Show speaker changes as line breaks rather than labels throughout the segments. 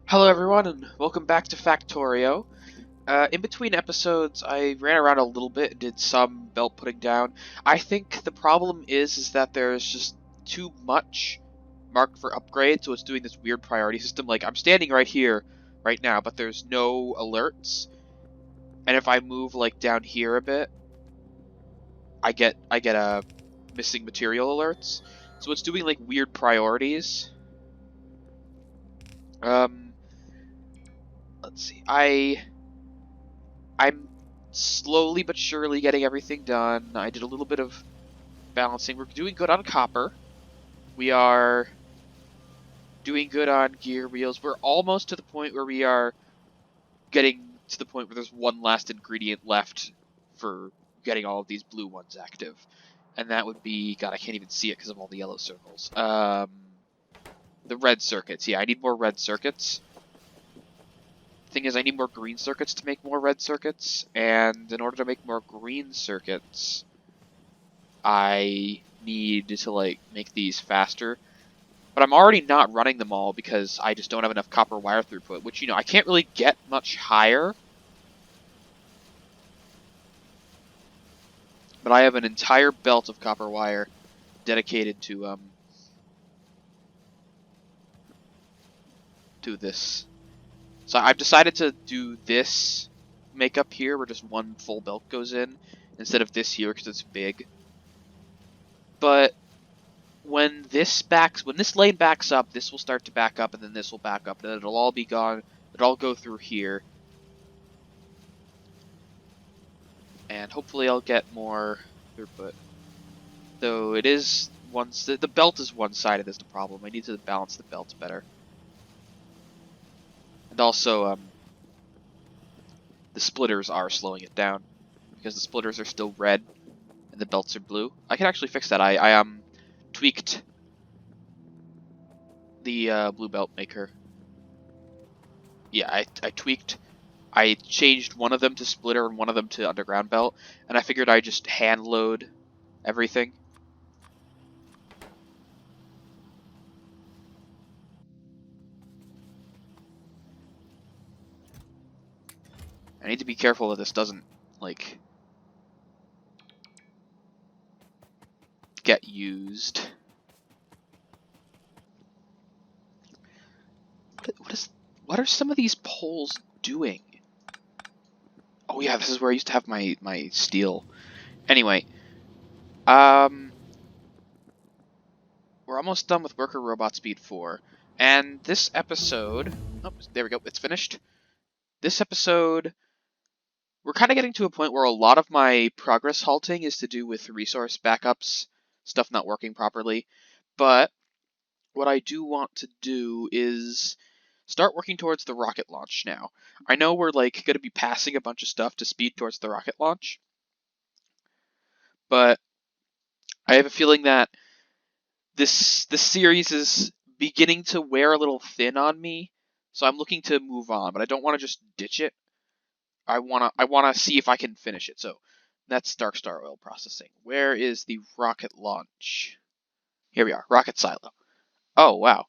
Hello everyone and welcome back to Factorio. In between episodes, I ran around a little bit and did some belt putting down. I think the problem is that there's just too much marked for upgrade, so it's doing this weird priority system. Like, I'm standing right here, right now, but there's no alerts. And if I move, like, down here a bit, I get a missing material alerts. So it's doing, like, weird priorities. Um, let's see. I'm slowly but surely getting everything done. I did a little bit of balancing. We're doing good on copper. We are doing good on gear wheels. We're almost to the point where we are getting to the point where there's one last ingredient left for getting all of these blue ones active. And that would be, God, I can't even see it because of all the yellow circles. The red circuits. Yeah, I need more red circuits. Thing is, I need more green circuits to make more red circuits, and in order to make more green circuits, I need to, like, make these faster. But I'm already not running them all because I just don't have enough copper wire throughput, which, I can't really get much higher. But I have an entire belt of copper wire dedicated to this. So I've decided to do this makeup here, where just one full belt goes in, instead of this here because it's big. But when this lane backs up, this will start to back up, and then this will back up, and then it'll all be gone. It'll all go through here, and hopefully I'll get more throughput. Though it is the belt is one-sided is the problem. I need to balance the belts better, and also the splitters are slowing it down because the splitters are still red and the belts are blue. I can actually fix that. I tweaked the blue belt maker. Yeah, I tweaked. I changed one of them to splitter and one of them to underground belt, and I figured I'd just hand load everything. I need to be careful that this doesn't, like, get used. What are some of these poles doing? Oh yeah, this is where I used to have my steel. Anyway, we're almost done with Worker Robot Speed 4, and this episode, oh, there we go, it's finished. This episode, we're kind of getting to a point where a lot of my progress halting is to do with resource backups, stuff not working properly, but what I do want to do is start working towards the rocket launch now. I know we're, like, going to be passing a bunch of stuff to speed towards the rocket launch, but I have a feeling that this series is beginning to wear a little thin on me, so I'm looking to move on, but I don't want to just ditch it. I wanna see if I can finish it. So that's Dark Star Oil Processing. Where is the rocket launch? Here we are, rocket silo. Oh wow,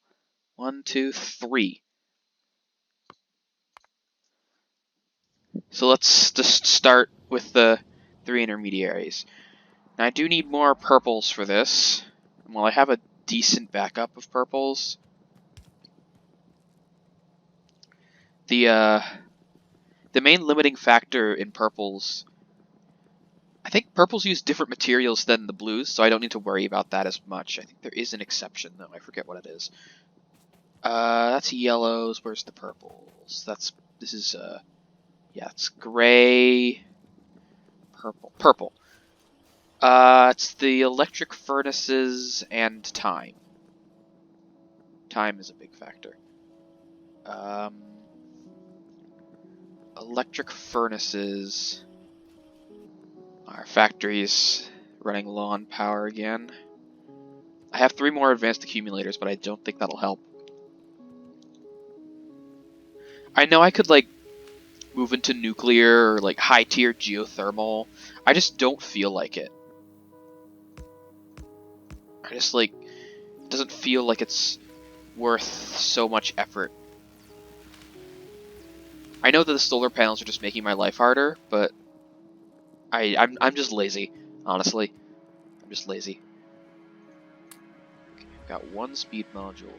1, 2, 3. So let's just start with the 3 intermediaries. Now I do need more purples for this. And while I have a decent backup of purples, the main limiting factor in purples, I think purples use different materials than the blues, so I don't need to worry about that as much. I think there is an exception, though. I forget what it is. That's yellows. Where's the purples? This is, yeah, it's gray, purple. It's the electric furnaces and time. Time is a big factor. Electric furnaces. Our factory's running low on power again. I have 3 more advanced accumulators, but I don't think that'll help. I know I could, like, move into nuclear or, like, high-tier geothermal. I just don't feel like it. I just, like, it doesn't feel like it's worth so much effort. I know that the solar panels are just making my life harder, but I'm just lazy, honestly. I'm just lazy. Okay, I've got one speed module.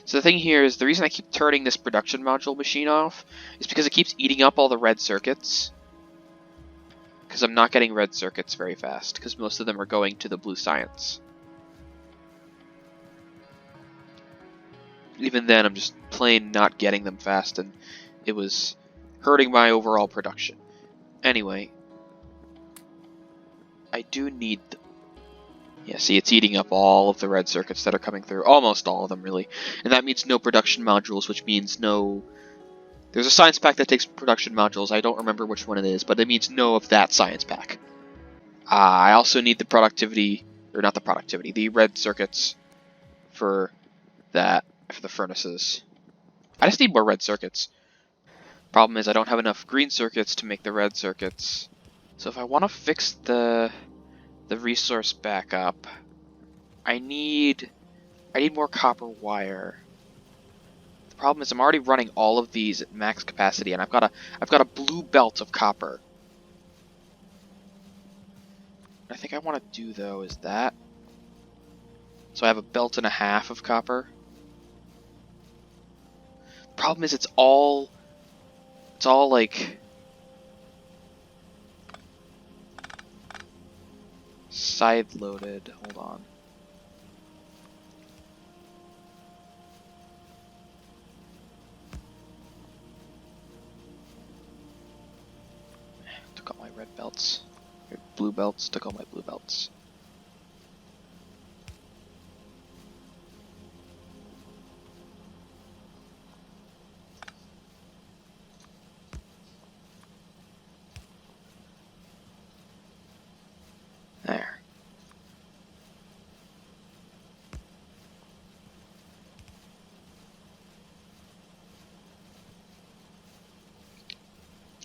So the thing here is, the reason I keep turning this production module machine off is because it keeps eating up all the red circuits. Because I'm not getting red circuits very fast, because most of them are going to the blue science. Even then, I'm just plain not getting them fast, and it was hurting my overall production. Anyway, I do need them. Yeah, see, it's eating up all of the red circuits that are coming through. Almost all of them, really. And that means no production modules, which means no... There's a science pack that takes production modules. I don't remember which one it is, but it means no of that science pack. I also need the productivity... Or not the productivity, the red circuits for that, for the furnaces. I just need more red circuits. Problem is I don't have enough green circuits to make the red circuits. So if I want to fix the resource back up, I need more copper wire. The problem is I'm already running all of these at max capacity, and I've got a blue belt of copper. What I think I want to do though is that. So I have a belt and a half of copper. Problem is it's all like side loaded. Hold on. Took all my red belts. Or blue belts, took all my blue belts. There.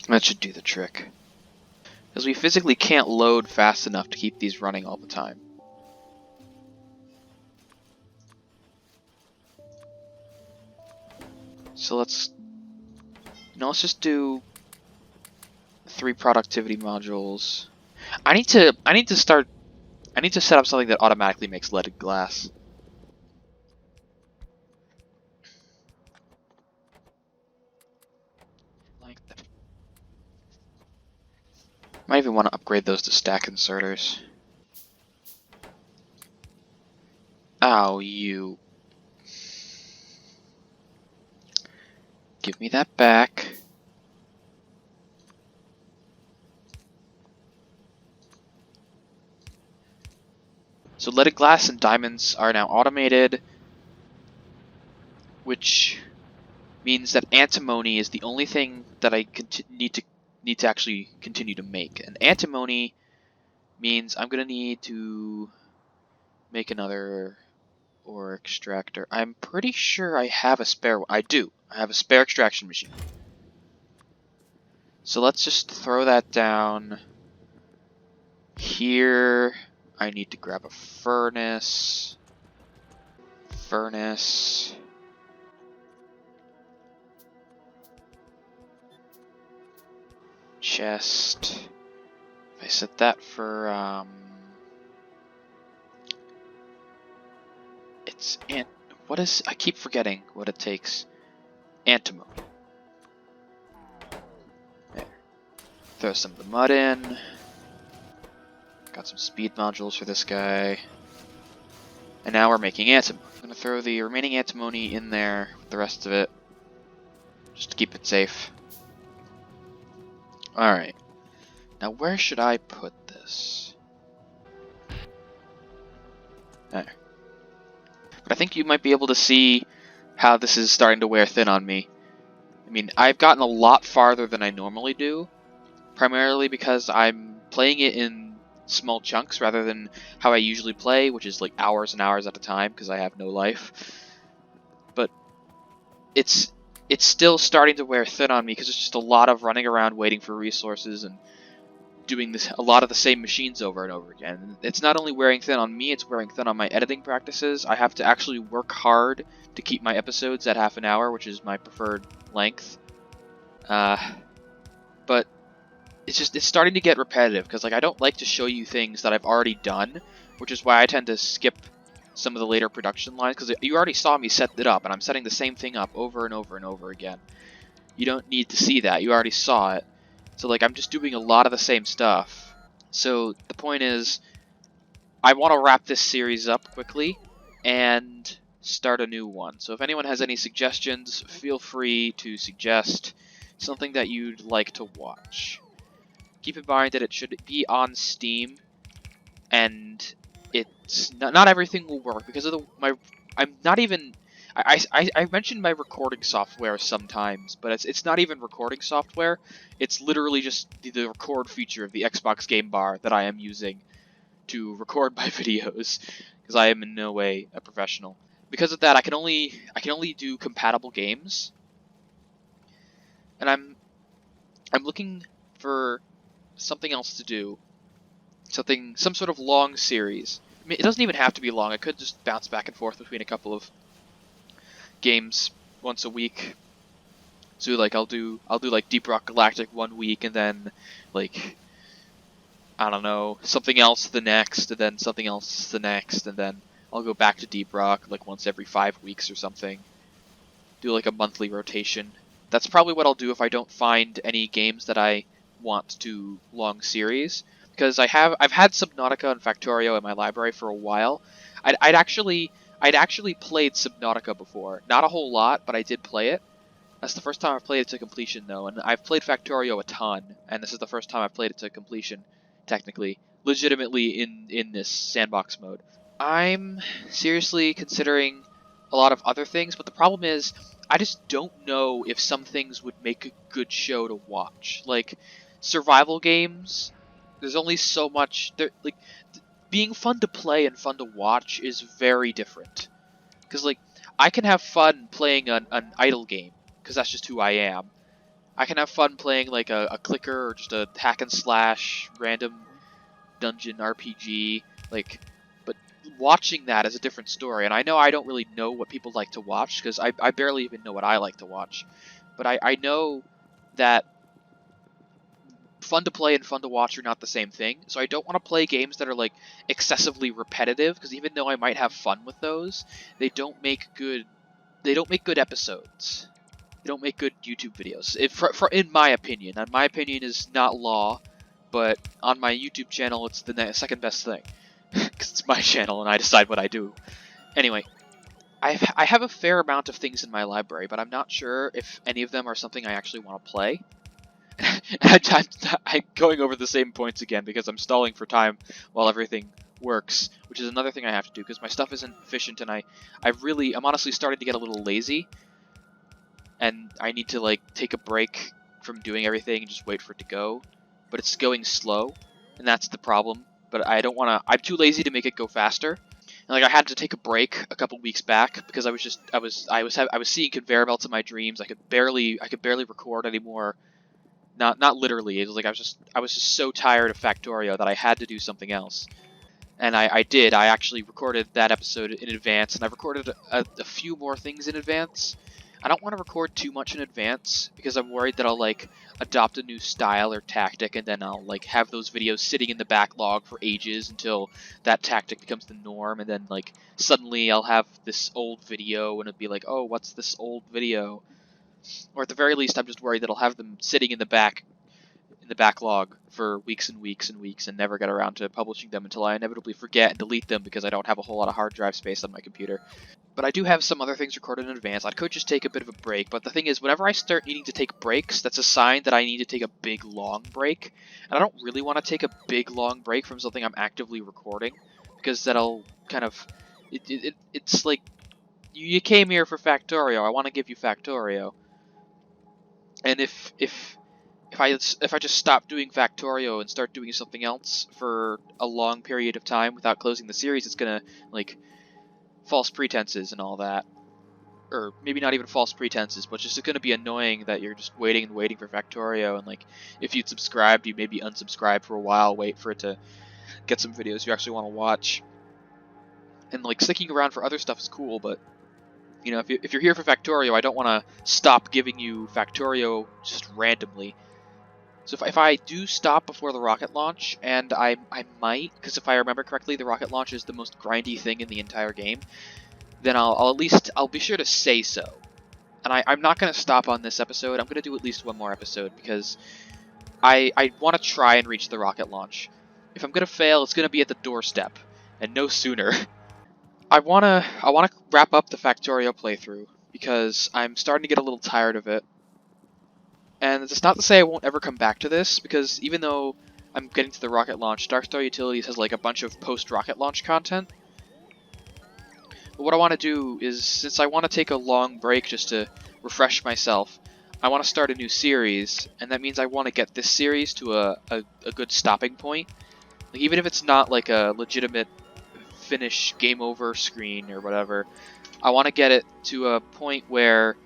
That should do the trick. Because we physically can't load fast enough to keep these running all the time. So let's just do 3 productivity modules. I need to set up something that automatically makes leaded glass. Like that. Might even want to upgrade those to stack inserters. Ow, you. Give me that back. So leaded glass and diamonds are now automated, which means that antimony is the only thing that I need to actually continue to make. And antimony means I'm gonna need to make another ore extractor. I'm pretty sure I have a spare one. I do. I have a spare extraction machine. So let's just throw that down here. I need to grab a furnace. Chest. If I set that for, what is, I keep forgetting what it takes. Antimony. There. Throw some of the mud in. Got some speed modules for this guy. And now we're making antimony. I'm going to throw the remaining antimony in there with the rest of it, just to keep it safe. Alright. Now where should I put this? There. But I think you might be able to see how this is starting to wear thin on me. I mean, I've gotten a lot farther than I normally do, primarily because I'm playing it in small chunks rather than how I usually play, which is like hours and hours at a time because I have no life. But it's still starting to wear thin on me because it's just a lot of running around waiting for resources and doing a lot of the same machines over and over again. It's not only wearing thin on me, it's wearing thin on my editing practices. I have to actually work hard to keep my episodes at half an hour, which is my preferred length. But it's starting to get repetitive, because like I don't like to show you things that I've already done, which is why I tend to skip some of the later production lines, because you already saw me set it up, and I'm setting the same thing up over and over and over again. You don't need to see that. You already saw it. So like I'm just doing a lot of the same stuff. So the point is, I want to wrap this series up quickly and start a new one. So if anyone has any suggestions, feel free to suggest something that you'd like to watch. Keep in mind that it should be on Steam, and it's not everything will work because of I'm not even. I mentioned my recording software sometimes, but it's not even recording software. It's literally just the record feature of the Xbox Game Bar that I am using to record my videos, because I am in no way a professional. Because of that, I can only do compatible games, and I'm looking for something else to do, some sort of long series. I mean, it doesn't even have to be long. I could just bounce back and forth between a couple of games once a week. So like I'll do like Deep Rock Galactic one week, and then like I don't know, something else the next, and then something else the next, and then I'll go back to Deep Rock like once every 5 weeks or something. Do like a monthly rotation. That's probably what I'll do if I don't find any games that I want to long series, because I've had Subnautica and Factorio in my library for a while. I'd actually played Subnautica before, not a whole lot, but I did play it. That's the first time I've played it to completion, though, and I've played Factorio a ton, and this is the first time I've played it to completion, technically, legitimately in this sandbox mode. I'm seriously considering a lot of other things, but the problem is I just don't know if some things would make a good show to watch. Like survival games, there's only so much. Like being fun to play and fun to watch is very different. Because like I can have fun playing an idle game, because that's just who I am. I can have fun playing like a clicker or just a hack and slash random dungeon RPG, like, but watching that is a different story. And I know I don't really know what people like to watch, because I barely even know what I like to watch. But I know that fun to play and fun to watch are not the same thing, so I don't want to play games that are like excessively repetitive, because even though I might have fun with those, they don't make good episodes. They don't make good YouTube videos. In my opinion, and my opinion is not law, but on my YouTube channel, it's the second best thing, because it's my channel and I decide what I do. Anyway, I have a fair amount of things in my library, but I'm not sure if any of them are something I actually want to play. I'm going over the same points again because I'm stalling for time while everything works, which is another thing I have to do because my stuff isn't efficient, and I'm honestly starting to get a little lazy, and I need to like take a break from doing everything and just wait for it to go, but it's going slow, and that's the problem. But I don't want to. I'm too lazy to make it go faster. And like I had to take a break a couple weeks back because I was seeing conveyor belts in my dreams. I could barely record anymore. Not literally. It was like I was just so tired of Factorio that I had to do something else. And I did. I actually recorded that episode in advance, and I've recorded a few more things in advance. I don't want to record too much in advance because I'm worried that I'll like adopt a new style or tactic, and then I'll like have those videos sitting in the backlog for ages until that tactic becomes the norm, and then like suddenly I'll have this old video and it'll be like, oh, what's this old video? Or at the very least, I'm just worried that I'll have them sitting in the backlog for weeks and weeks and weeks and never get around to publishing them until I inevitably forget and delete them because I don't have a whole lot of hard drive space on my computer. But I do have some other things recorded in advance. I could just take a bit of a break, but the thing is, whenever I start needing to take breaks, that's a sign that I need to take a big, long break. And I don't really want to take a big, long break from something I'm actively recording, because that'll kind of... It's like, you came here for Factorio, I want to give you Factorio. And if I just stop doing Factorio and start doing something else for a long period of time without closing the series, it's gonna, like, false pretenses and all that. or maybe not even false pretenses, but just it's going to be annoying that you're just waiting and waiting for Factorio, and like if you'd subscribed, you maybe unsubscribe for a while, wait for it to get some videos you actually want to watch. And like sticking around for other stuff is cool, but you know, if you're here for Factorio, I don't want to stop giving you Factorio just randomly. So if I do stop before the rocket launch, and I might, because if I remember correctly, the rocket launch is the most grindy thing in the entire game, then I'll at least, I'll be sure to say so. And I'm not going to stop on this episode. I'm going to do at least one more episode, because I want to try and reach the rocket launch. If I'm going to fail, it's going to be at the doorstep, and no sooner. I wanna wrap up the Factorio playthrough, because I'm starting to get a little tired of it. And it's not to say I won't ever come back to this, because even though I'm getting to the rocket launch, Darkstar Utilities has like a bunch of post-rocket launch content. But what I want to do is, since I want to take a long break just to refresh myself, I want to start a new series, and that means I want to get this series to a good stopping point. Like, even if it's not like a legitimate finish, game over screen or whatever, I want to get it to a point where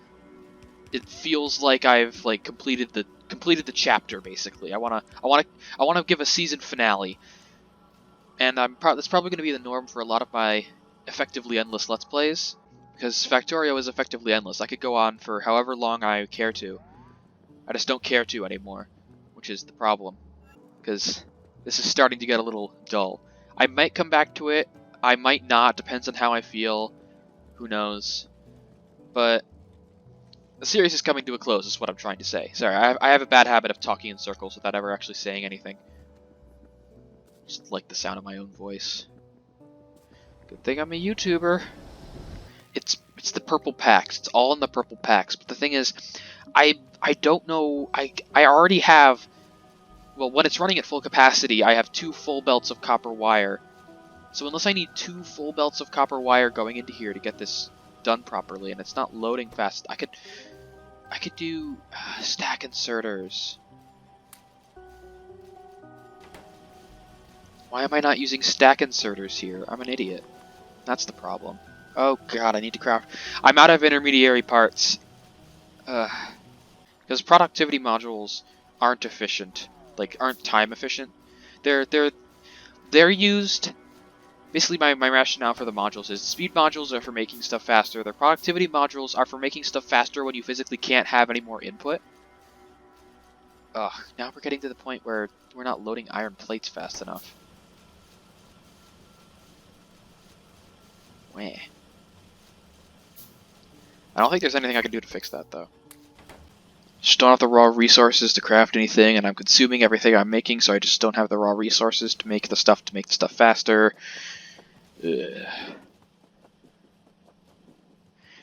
it feels like I've like completed the chapter. Basically, I want to give a season finale, and that's probably going to be the norm for a lot of my effectively endless Let's Plays, because Factorio is effectively endless. I could go on for however long I care to. I just don't care to anymore, which is the problem, because this is starting to get a little dull. I might come back to it. I might not. Depends on how I feel. Who knows? But the series is coming to a close, is what I'm trying to say. Sorry, I have a bad habit of talking in circles without ever actually saying anything. Just like the sound of my own voice. Good thing I'm a YouTuber. It's the purple packs. It's all in the purple packs. But the thing is, I don't know. I already have. Well, when it's running at full capacity, I have 2 full belts of copper wire. So unless I need 2 full belts of copper wire going into here to get this done properly, and it's not loading fast, I could do stack inserters. Why am I not using stack inserters here? I'm an idiot. That's the problem. Oh god, I need to craft. I'm out of intermediary parts. Because productivity modules aren't efficient. Like, aren't time efficient. They're used. Basically, my rationale for the modules is speed modules are for making stuff faster. The productivity modules are for making stuff faster when you physically can't have any more input. Ugh, now we're getting to the point where we're not loading iron plates fast enough. Wah. I don't think there's anything I can do to fix that, though. Just don't have the raw resources to craft anything, and I'm consuming everything I'm making, so I just don't have the raw resources to make the stuff faster. Ugh.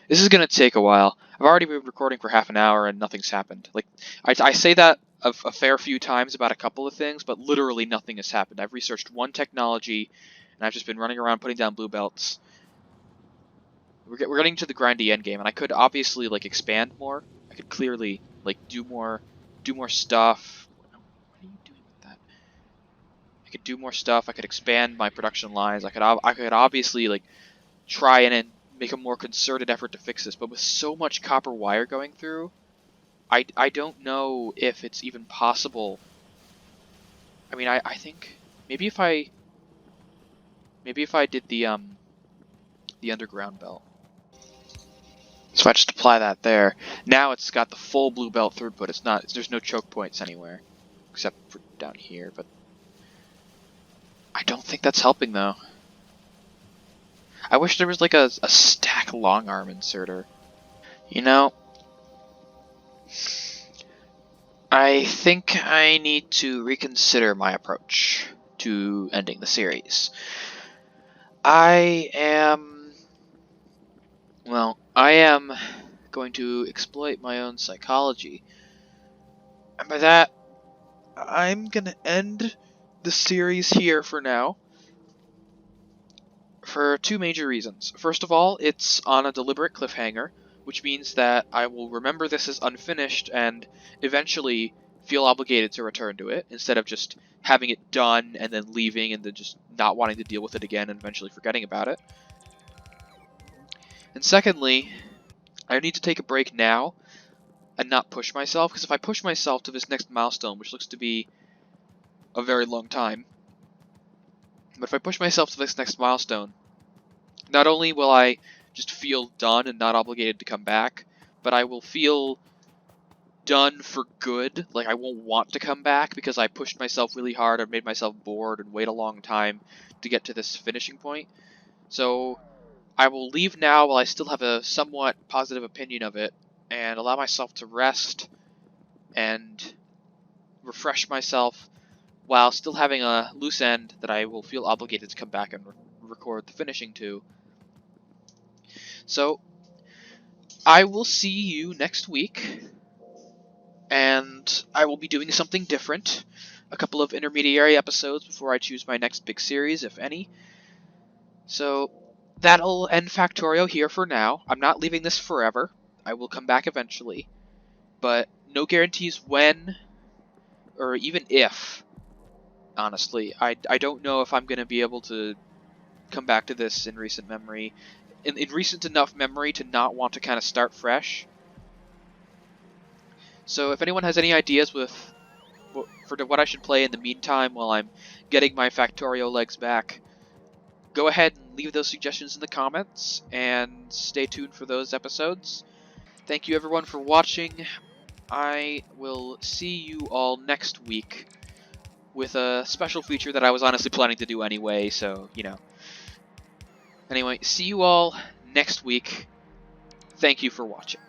This is gonna take a while. I've already been recording for half an hour and nothing's happened. Like, I say that a fair few times about a couple of things, but literally nothing has happened. I've researched one technology, and I've just been running around putting down blue belts. We're getting to the grindy end game, and I could obviously like expand more. I could clearly like do more stuff. What are you doing with that? I could do more stuff. I could expand my production lines. I could obviously like try and make a more concerted effort to fix this. But with so much copper wire going through, I don't know if it's even possible. I mean, I think maybe if I did the underground belt. So I just apply that there. Now it's got the full blue belt throughput. It's not. There's no choke points anywhere, except for down here. But I don't think that's helping though. I wish there was like a stack long arm inserter. You know, I think I need to reconsider my approach to ending the series. I am going to exploit my own psychology. And by that, I'm gonna end the series here for now. For 2 major reasons. First of all, it's on a deliberate cliffhanger, which means that I will remember this as unfinished and eventually feel obligated to return to it, instead of just having it done and then leaving and then just not wanting to deal with it again and eventually forgetting about it. And secondly, I need to take a break now and not push myself, because if I push myself to this next milestone, which looks to be a very long time, but if I push myself to this next milestone, not only will I just feel done and not obligated to come back, but I will feel done for good. Like, I won't want to come back because I pushed myself really hard and made myself bored and wait a long time to get to this finishing point. So I will leave now while I still have a somewhat positive opinion of it, and allow myself to rest and refresh myself while still having a loose end that I will feel obligated to come back and record the finishing to. So I will see you next week, and I will be doing something different. A couple of intermediary episodes before I choose my next big series, if any. So that'll end Factorio here for now. I'm not leaving this forever. I will come back eventually, but no guarantees when or even if. Honestly, I don't know if I'm going to be able to come back to this in recent memory, in recent enough memory to not want to kind of start fresh. So if anyone has any ideas for what I should play in the meantime while I'm getting my Factorio legs back, go ahead and leave those suggestions in the comments, and stay tuned for those episodes. Thank you everyone for watching. I will see you all next week with a special feature that I was honestly planning to do anyway, so, you know. Anyway, see you all next week. Thank you for watching.